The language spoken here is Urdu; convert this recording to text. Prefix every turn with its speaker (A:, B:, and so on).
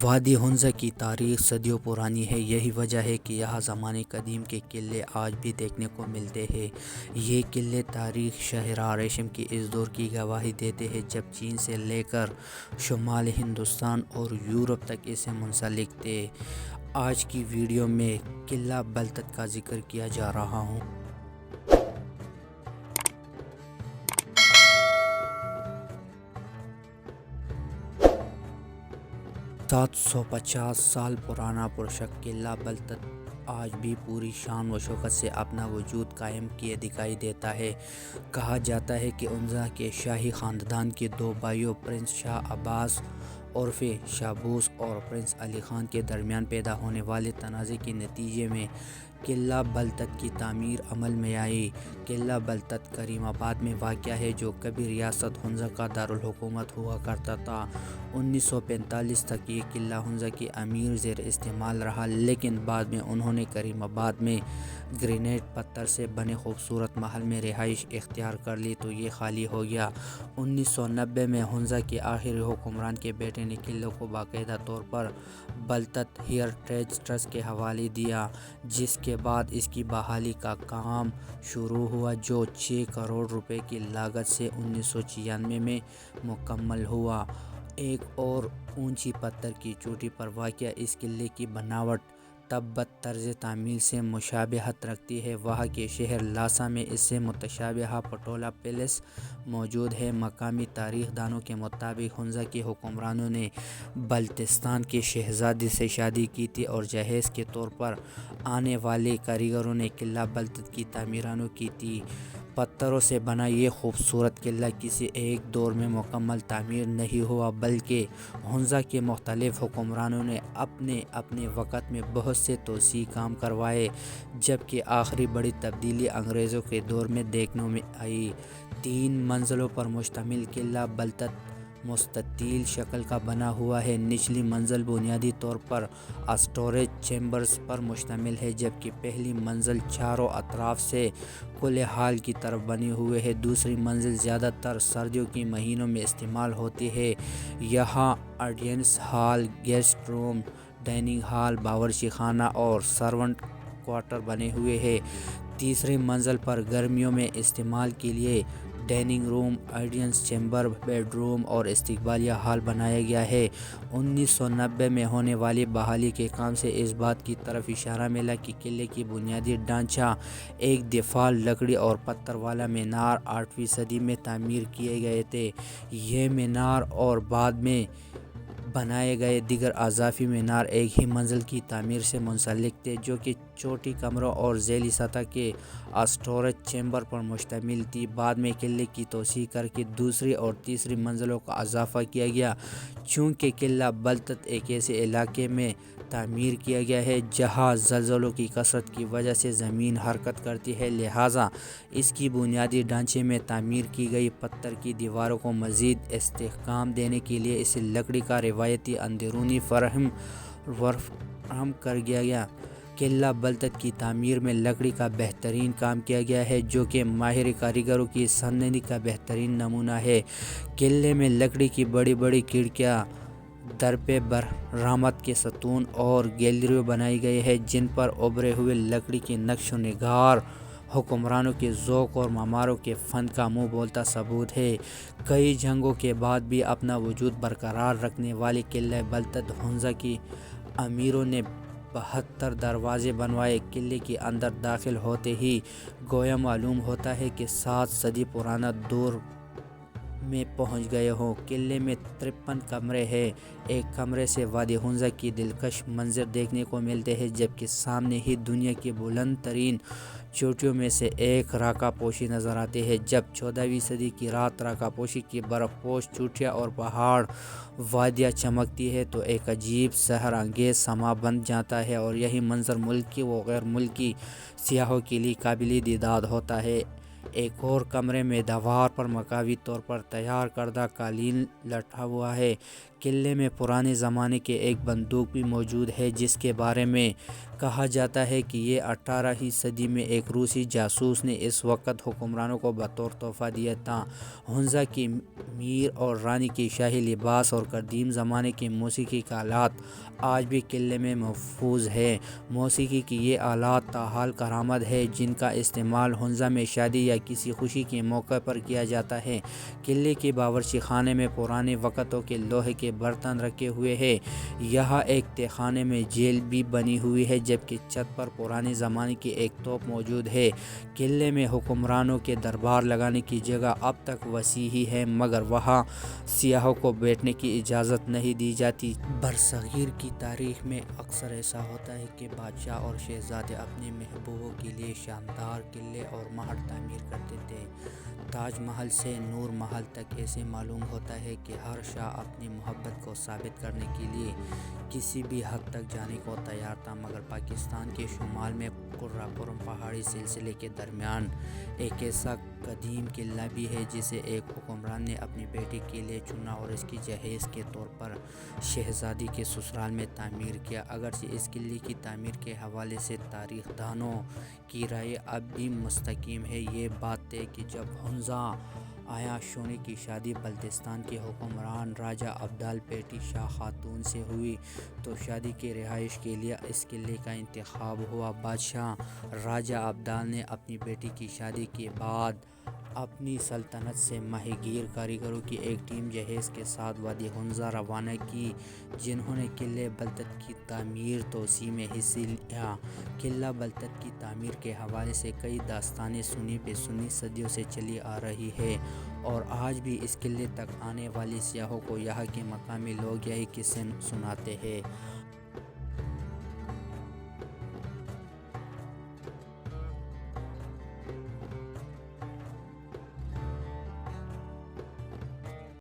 A: وادی ہنزا کی تاریخ صدیوں پرانی ہے۔ یہی وجہ ہے کہ یہاں زمانے قدیم کے قلعے آج بھی دیکھنے کو ملتے ہیں۔ یہ قلعے تاریخ شاہراہ ریشم کے اس دور کی گواہی دیتے ہیں جب چین سے لے کر شمالی ہندوستان اور یورپ تک اسے منسلک تھے۔ آج کی ویڈیو میں قلعہ بلتت کا ذکر کیا جا رہا ہوں۔ 750 سال پرانا پرشک قلعہ بلتت آج بھی پوری شان و شوکت سے اپنا وجود قائم کیے دکھائی دیتا ہے۔ کہا جاتا ہے کہ ہنزا کے شاہی خاندان کے دو بھائیوں پرنس شاہ عباس عرف شابوس اور پرنس علی خان کے درمیان پیدا ہونے والے تنازع کے نتیجے میں قلعہ بلتت کی تعمیر عمل میں آئی۔ قلعہ بلتت کریم آباد میں واقع ہے جو کبھی ریاست ہنزا کا دارالحکومت ہوا کرتا تھا۔ 1945 تک یہ قلعہ ہنزا کی امیر زیر استعمال رہا، لیکن بعد میں انہوں نے کریم آباد میں گرینائٹ پتھر سے بنے خوبصورت محل میں رہائش اختیار کر لی تو یہ خالی ہو گیا۔ 1990 میں ہنزا کے آخری حکمران کے بیٹے نے قلعے کو باقاعدہ طور پر بلتت ہیریٹیج ٹرسٹ کے حوالے دیا، جس کے بعد اس کی بحالی کا کام شروع ہوا جو 6 کروڑ روپے کی لاگت سے 1996 میں مکمل ہوا۔ ایک اور اونچی پتھر کی چوٹی پر واقع اس قلعے کی بناوٹ تبت طرز تعمیر سے مشابہت رکھتی ہے۔ وہاں کے شہر لاسا میں اس سے متشابہ پٹولا پیلیس موجود ہے۔ مقامی تاریخ دانوں کے مطابق ہنزا کے حکمرانوں نے بلتستان کے شہزادے سے شادی کی تھی اور جہیز کے طور پر آنے والے کاریگروں نے قلعہ بلتت کی تعمیرات کی تھی۔ پتھروں سے بنا یہ خوبصورت قلعہ کسی ایک دور میں مکمل تعمیر نہیں ہوا، بلکہ ہنزا کے مختلف حکمرانوں نے اپنے اپنے وقت میں بہت سے توسیعی کام کروائے، جبکہ آخری بڑی تبدیلی انگریزوں کے دور میں دیکھنے میں آئی۔ 3 منزلوں پر مشتمل قلعہ بلتت مستطیل شکل کا بنا ہوا ہے۔ نچلی منزل بنیادی طور پر اسٹوریج چیمبرز پر مشتمل ہے، جبکہ پہلی منزل چاروں اطراف سے کھلے ہال کی طرف بنی ہوئی ہے۔ دوسری منزل زیادہ تر سردیوں کے مہینوں میں استعمال ہوتی ہے۔ یہاں آڈینس ہال، گیسٹ روم، ڈائننگ ہال، باورچی خانہ اور سرونٹ کوارٹر بنے ہوئے ہیں۔ تیسری منزل پر گرمیوں میں استعمال کے لیے dining room, audience chamber, bedroom اور استقبالیہ ہال بنایا گیا ہے۔ 1990 میں ہونے والی بحالی کے کام سے اس بات کی طرف اشارہ ملا کہ قلعے کی بنیادی ڈھانچہ، ایک دفاع لکڑی اور پتھر والا مینار 8ویں صدی میں تعمیر کیے گئے تھے۔ یہ مینار اور بعد میں بنائے گئے دیگر اضافی مینار ایک ہی منزل کی تعمیر سے منسلک تھے، جو کہ چھوٹی کمروں اور ذیلی سطح کے اسٹوریج چیمبر پر مشتمل تھی۔ بعد میں قلعے کی توسیع کر کے دوسری اور تیسری منزلوں کا اضافہ کیا گیا۔ چونکہ قلعہ بلتت ایک ایسے علاقے میں تعمیر کیا گیا ہے جہاں زلزلوں کی کثرت کی وجہ سے زمین حرکت کرتی ہے، لہٰذا اس کی بنیادی ڈھانچے میں تعمیر کی گئی پتھر کی دیواروں کو مزید استحکام دینے کے لیے اسے لکڑی کا روایتی اندرونی فراہم کر دیا گیا۔ قلعہ بلتت کی تعمیر میں لکڑی کا بہترین کام کیا گیا ہے، جو کہ ماہر کاریگروں کی صنعت کا بہترین نمونہ ہے۔ قلعے میں لکڑی کی بڑی بڑی کھڑکیاں، درپے برآمد کے ستون اور گیلریاں بنائی گئی ہیں، جن پر ابھرے ہوئے لکڑی کے نقش و نگار حکمرانوں کے ذوق اور معماروں کے فن کا منہ بولتا ثبوت ہے۔ کئی جنگوں کے بعد بھی اپنا وجود برقرار رکھنے والے قلعہ بلتت ہنزا کے امیروں نے 72 دروازے بنوائے۔ قلعے کے اندر داخل ہوتے ہی گویا معلوم ہوتا ہے کہ 7 صدی پرانا دور میں پہنچ گئے ہوں۔ قلعے میں 53 کمرے ہیں۔ ایک کمرے سے وادی ہنزا کی دلکش منظر دیکھنے کو ملتے ہیں، جبکہ سامنے ہی دنیا کی بلند ترین چوٹیوں میں سے ایک راکا پوشی نظر آتی ہے۔ جب 14ویں صدی کی رات راکا پوشی کی برف پوش چوٹیاں اور پہاڑ وادیاں چمکتی ہے تو ایک عجیب سحر انگیز سما بن جاتا ہے، اور یہی منظر ملکی و غیر ملکی سیاحوں کے لیے قابل دیدار ہوتا ہے۔ ایک اور کمرے میں دیوار پر مکانوی طور پر تیار کردہ قالین لٹا ہوا ہے۔ قلعے میں پرانے زمانے کے ایک بندوق بھی موجود ہے جس کے بارے میں کہا جاتا ہے کہ یہ 18ویں صدی میں ایک روسی جاسوس نے اس وقت حکمرانوں کو بطور تحفہ دیا تھا۔ ہنزا کی میر اور رانی کے شاہی لباس اور قدیم زمانے کے موسیقی کے آلات آج بھی قلعے میں محفوظ ہیں۔ موسیقی کی یہ آلات تاحال کارآمد ہیں جن کا استعمال ہنزا میں شادی یا کسی خوشی کے موقع پر کیا جاتا ہے۔ قلعے کے باورچی خانے میں پرانے وقتوں کے لوہے کے برتن رکھے ہوئے ہیں۔ یہاں ایک تہہ خانے میں جیل بھی بنی ہوئی ہے جبکہ چھت پر پرانے زمانے کی ایک توپ موجود ہے۔ قلعے میں حکمرانوں کے دربار لگانے کی جگہ اب تک وسیع ہی ہے مگر وہاں سیاحوں کو بیٹھنے کی اجازت نہیں دی جاتی۔ برصغیر کی تاریخ میں اکثر ایسا ہوتا ہے کہ بادشاہ اور شہزادے اپنے محبوبوں کے لیے شاندار قلعے اور محل تعمیر کرتے تھے۔ تاج محل سے نور محل تک ایسے معلوم ہوتا ہے کہ ہر شاہ اپنی محبت کو ثابت کرنے کے لیے کسی بھی حد تک جانے کو تیار تھا مگر پاکستان کے شمال میں قراقرم پہاڑی سلسلے کے درمیان ایک ایسا قدیم قلعہ بھی ہے جسے ایک حکمران نے اپنی بیٹی کے لیے چنا اور اس کی جہیز کے طور پر شہزادی کے سسرال میں تعمیر کیا۔ اگرچہ اس قلعے کی تعمیر کے حوالے سے تاریخ دانوں کی رائے اب بھی مستحکم ہے۔ یہ بات ہے کہ جب ہنزا آیا شونی کی شادی بلتستان کے حکمران راجہ عبدال بیٹی شاہ خاتون سے ہوئی تو شادی کی رہائش کے لیے اس قلعے کا انتخاب ہوا۔ بادشاہ راجہ عبدال نے اپنی بیٹی کی شادی کے بعد اپنی سلطنت سے ماہی گیر کاریگروں کی ایک ٹیم جہیز کے ساتھ وادی ہنزا روانہ کی جنہوں نے قلعہ بلتت کی تعمیر توسیع میں حصہ لیا۔ قلعہ بلتت کی تعمیر کے حوالے سے کئی داستانیں سنی بہ سنی صدیوں سے چلی آ رہی ہیں اور آج بھی اس قلعے تک آنے والے سیاحوں کو یہاں کے مقامی لوگ یہی قصے سناتے ہیں۔